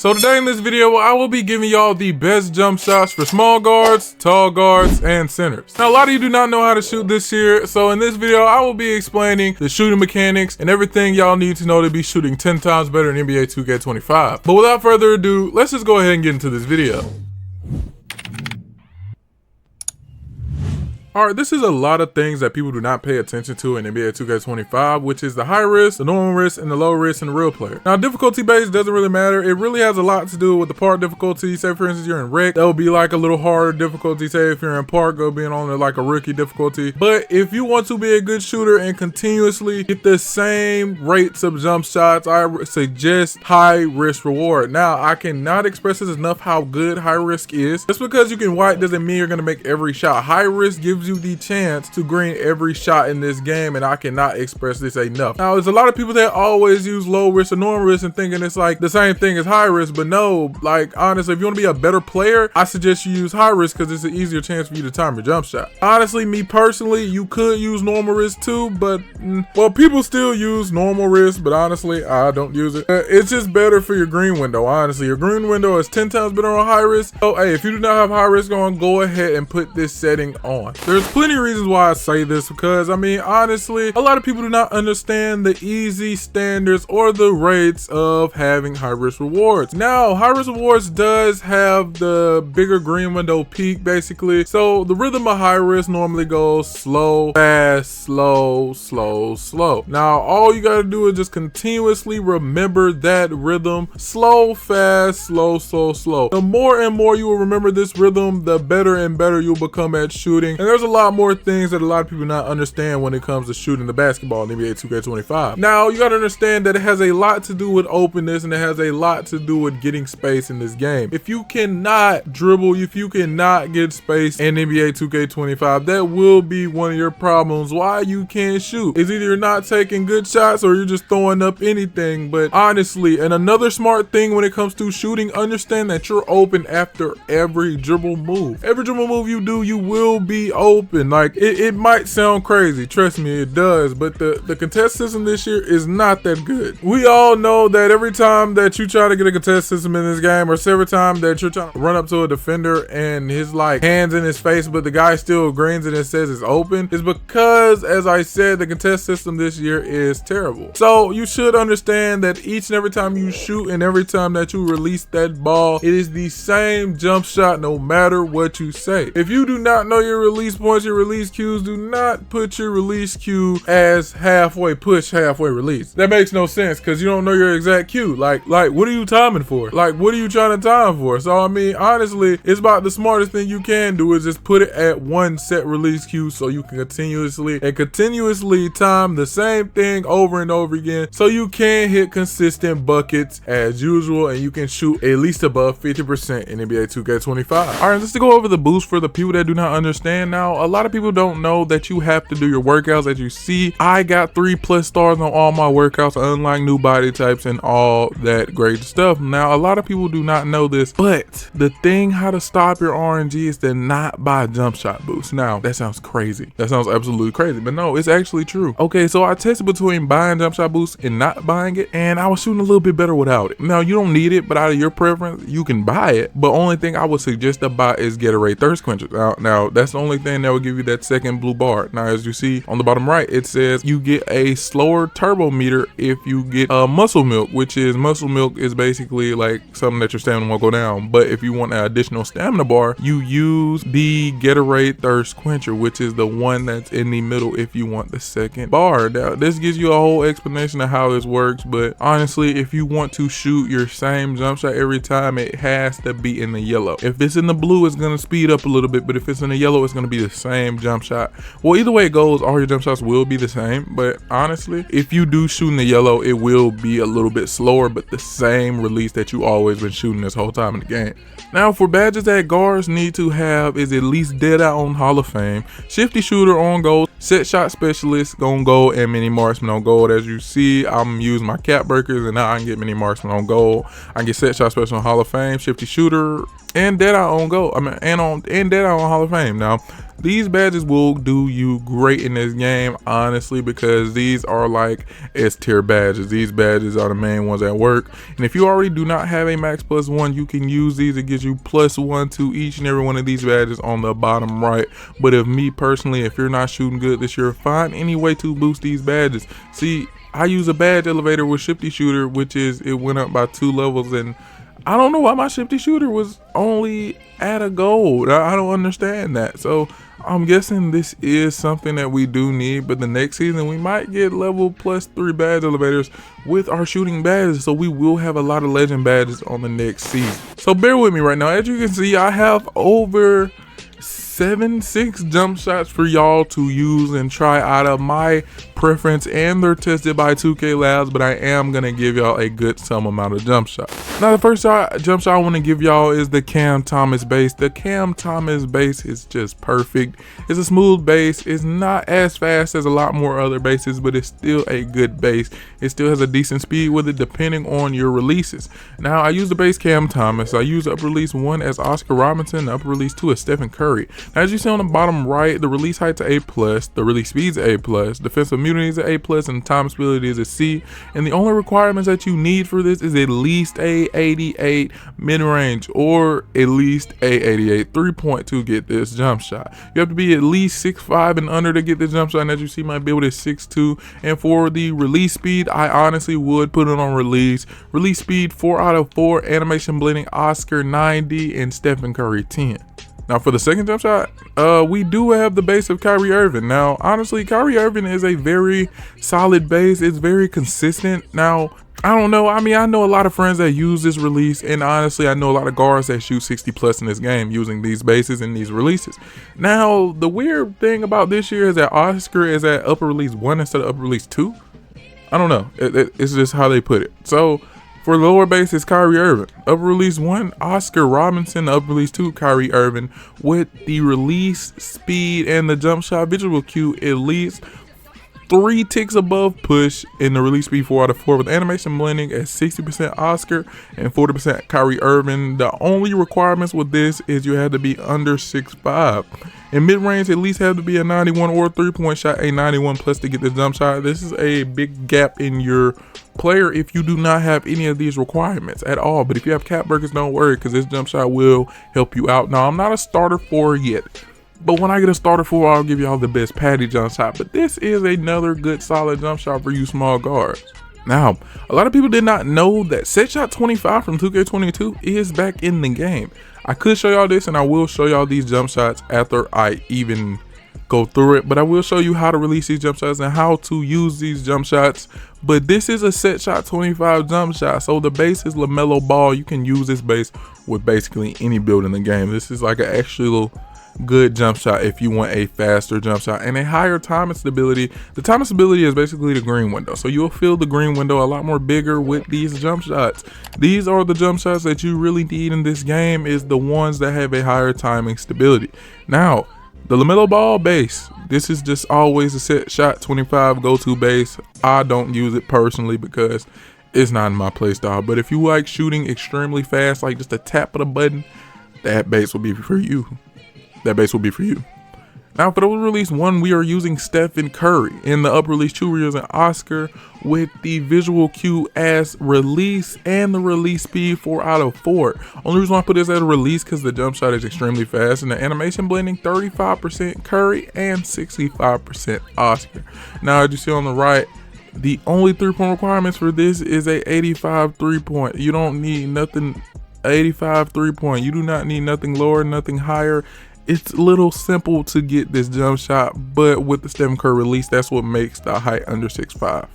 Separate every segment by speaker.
Speaker 1: So today in this video, I will be giving y'all the best jump shots for small guards, tall guards, and centers. Now, a lot of you do not know how to shoot this year, so in this video, I will be explaining the shooting mechanics and everything y'all need to know to be shooting 10 times better in NBA 2K25. But without further ado, let's just go ahead and get into this video. Alright, this is a lot of things that people do not pay attention to in NBA 2K25, which is the high risk, the normal risk, and the low risk in the real player. Now, difficulty base doesn't really matter. It really has a lot to do with the park difficulty. Say, for instance, you're in rec, that'll be like a little harder difficulty. Say, if you're in park, go being on like a rookie difficulty. But if you want to be a good shooter and continuously get the same rates of jump shots, I suggest high risk reward. Now, I cannot express this enough how good high risk is. Just because you can white doesn't mean you're going to make every shot. High risk gives you the chance to green every shot in this game, and I cannot express this enough. Now, there's a lot of people that always use low risk or normal risk and thinking it's like the same thing as high risk, but no, like honestly, if you want to be a better player, I suggest you use high risk because it's an easier chance for you to time your jump shot. Honestly, me personally, you could use normal risk too, but well, people still use normal risk, but honestly, I don't use it. It's just better for your green window. Honestly, your green window is 10 times better on high risk. So hey, if you do not have high risk on, go ahead and put this setting on. There's plenty of reasons why I say this, because I mean, honestly, a lot of people do not understand the easy standards or the rates of having high risk rewards. Now, high risk rewards does have the bigger green window peak basically. So the rhythm of high risk normally goes slow, fast, slow, slow, slow. Now, all you gotta do is just continuously remember that rhythm: slow, fast, slow, slow, slow. The more and more you will remember this rhythm, the better and better you'll become at shooting. And there's a lot more things that a lot of people not understand when it comes to shooting the basketball in NBA 2K25. Now, you gotta understand that it has a lot to do with openness, and it has a lot to do with getting space in this game. If you cannot dribble, if you cannot get space in NBA 2K25, that will be one of your problems why you can't shoot. It's either you're not taking good shots or you're just throwing up anything. But honestly, and another smart thing when it comes to shooting, understand that you're open after every dribble move. Every dribble move you do, you will be open. Like, it might sound crazy, trust me, it does, but the contest system this year is not that good. We all know that every time that you try to get a contest system in this game, or every time that you're trying to run up to a defender and his like hands in his face, but the guy still grins and it says it's open, is because, as I said, the contest system this year is terrible. So you should understand that each and every time you shoot and every time that you release that ball, it is the same jump shot no matter what you say. If you do not know your release points, your release cues, do not put your release cue as halfway push, halfway release. That makes no sense because you don't know your exact cue. Like what are you timing for? Like, what are you trying to time for? So I mean, honestly, it's about the smartest thing you can do is just put it at one set release cue so you can continuously time the same thing over and over again, so you can hit consistent buckets as usual, and you can shoot at least above 50% in NBA 2K25. All right, just to go over the boost for the people that do not understand. Now, a lot of people don't know that you have to do your workouts. As you see, I got 3+ stars on all my workouts, unlike new body types and all that great stuff. Now, a lot of people do not know this, but the thing how to stop your RNG is to not buy jump shot boost. Now, that sounds crazy. That sounds absolutely crazy, but no, it's actually true. Okay, so I tested between buying jump shot boost and not buying it, and I was shooting a little bit better without it. Now, you don't need it, but out of your preference, you can buy it. But only thing I would suggest to buy is Gatorade Thirst Quencher. Now that's the only thing that will give you that second blue bar. Now, as you see on the bottom right, it says you get a slower turbo meter if you get muscle milk, which is muscle milk is basically like something that your stamina won't go down. But if you want an additional stamina bar, you use the Gatorade Thirst Quencher, which is the one that's in the middle if you want the second bar. Now, this gives you a whole explanation of how this works, but honestly, if you want to shoot your same jump shot every time, it has to be in the yellow. If it's in the blue, it's going to speed up a little bit, but if it's in the yellow, it's going to be the same jump shot. Well, either way it goes, all your jump shots will be the same, but honestly, if you do shoot in the yellow, it will be a little bit slower, but the same release that you always been shooting this whole time in the game. Now, for badges that guards need to have is at least Dead Eye on Hall of Fame, Shifty Shooter on gold, Set Shot Specialist on gold, and Mini Marksman on gold. As you see, I'm using my cap breakers, and now I can get Mini Marksman on gold. I can get Set Shot Special on Hall of Fame, Shifty Shooter, and Dead Eye on gold. And Dead Eye on Hall of Fame. Now, these badges will do you great in this game, honestly, because these are like S tier badges. These badges are the main ones at work, and if you already do not have a max +1, you can use these. It gives you +1 to each and every one of these badges on the bottom right. But if me personally, if you're not shooting good this year, find any way to boost these badges. See, I use a badge elevator with Shifty Shooter, which is, it went up by 2 levels, and I don't know why my Shifty Shooter was only at a gold. I don't understand that. So I'm guessing this is something that we do need, but the next season we might get level +3 badge elevators with our shooting badges, so we will have a lot of legend badges on the next season. So bear with me right now. As you can see, I have over 6 jump shots for y'all to use and try out of my preference, and they're tested by 2K Labs, but I am gonna give y'all a good some amount of jump shots. Now the first jump shot I want to give y'all is the Cam Thomas base. The Cam Thomas base is just perfect. It's a smooth base. It's not as fast as a lot more other bases, but it's still a good base. It still has a decent speed with it depending on your releases. Now I use the base Cam Thomas. I use upper release 1 as Oscar Robinson, upper release 2 as Stephen Curry. Now as you see on the bottom right, the release height's A+, the release speed's A+, defensive immunity is A+, and time stability is a C. And the only requirements that you need for this is at least a 88 mid-range or at least a 88 3-point to get this jump shot. You have to be at least 6'5" and under to get this jump shot, and as you see, my build is 6'2". And for the release speed, I honestly would put it on release. Release speed 4 out of 4, animation blending Oscar 90, and Stephen Curry 10. Now for the second jump shot, we do have the base of Kyrie Irving. Now honestly, Kyrie Irving is a very solid base. It's very consistent. Now I don't know, I mean, I know a lot of friends that use this release, and honestly I know a lot of guards that shoot 60+ in this game using these bases and these releases. Now the weird thing about this year is that Oscar is at upper release 1 instead of upper release 2. I don't know, it's just how they put it. So for the lower base is Kyrie Irving. Upper release 1, Oscar Robinson. Upper release 2, Kyrie Irving. With the release speed and the jump shot visual cue at least 3 ticks above push, in the release speed 4 out of 4 with animation blending at 60% Oscar and 40% Kyrie Irving. The only requirements with this is you have to be under 6'5". In mid-range, at least have to be a 91 or a 3-point shot, a 91 plus to get this jump shot. This is a big gap in your player if you do not have any of these requirements at all. But if you have cap burgers, don't worry, because this jump shot will help you out. Now, I'm not a starter 4 yet, but when I get a starter 4, I'll give y'all the best patty jump shot. But this is another good solid jump shot for you small guards. Now, a lot of people did not know that Set Shot 25 from 2K22 is back in the game. I could show y'all this, and I will show y'all these jump shots after I even go through it, but I will show you how to release these jump shots and how to use these jump shots. But this is a Set Shot 25 jump shot, so the base is LaMelo Ball. You can use this base with basically any build in the game. This is like an actual good jump shot if you want a faster jump shot and a higher time and stability. The time and stability is basically the green window, so you'll feel the green window a lot more bigger with these jump shots. These are the jump shots that you really need in this game, is the ones that have a higher timing stability. Now the LaMelo Ball base, this is just always a Set Shot 25 go-to base. I don't use it personally because it's not in my play style, but if you like shooting extremely fast, like just a tap of the button, that base will be for you. That base will be for you. Now for the release 1, we are using Stephen Curry. In the upper release 2, we're using Oscar with the visual cue as release and the release speed 4 out of 4. Only reason why I put this as a release because the jump shot is extremely fast, and the animation blending 35% Curry and 65% Oscar. Now as you see on the right, the only 3-point requirements for this is a 85 3-point. You don't need nothing 85 3-point. You do not need nothing lower, nothing higher. It's a little simple to get this jump shot, but with the Stephen Curry release, that's what makes the height under 6'5".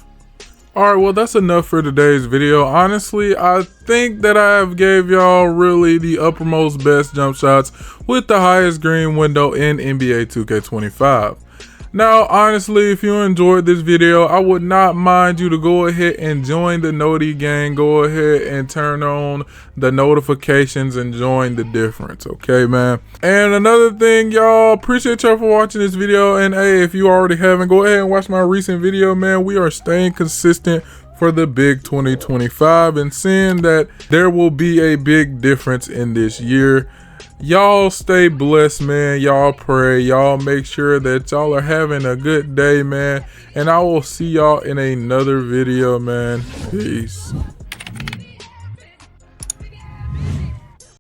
Speaker 1: Alright, well that's enough for today's video. Honestly, I think that I have gave y'all really the uppermost best jump shots with the highest green window in NBA 2K25. Now, honestly, if you enjoyed this video, I would not mind you to go ahead and join the Noti gang. Go ahead and turn on the notifications and join the difference, okay, man? And another thing, y'all, appreciate y'all for watching this video. And hey, if you already haven't, go ahead and watch my recent video, man. We are staying consistent for the big 2025 and seeing that there will be a big difference in this year. Y'all stay blessed, man. Y'all pray. Y'all make sure that y'all are having a good day, man. And I will see y'all in another video, man. Peace.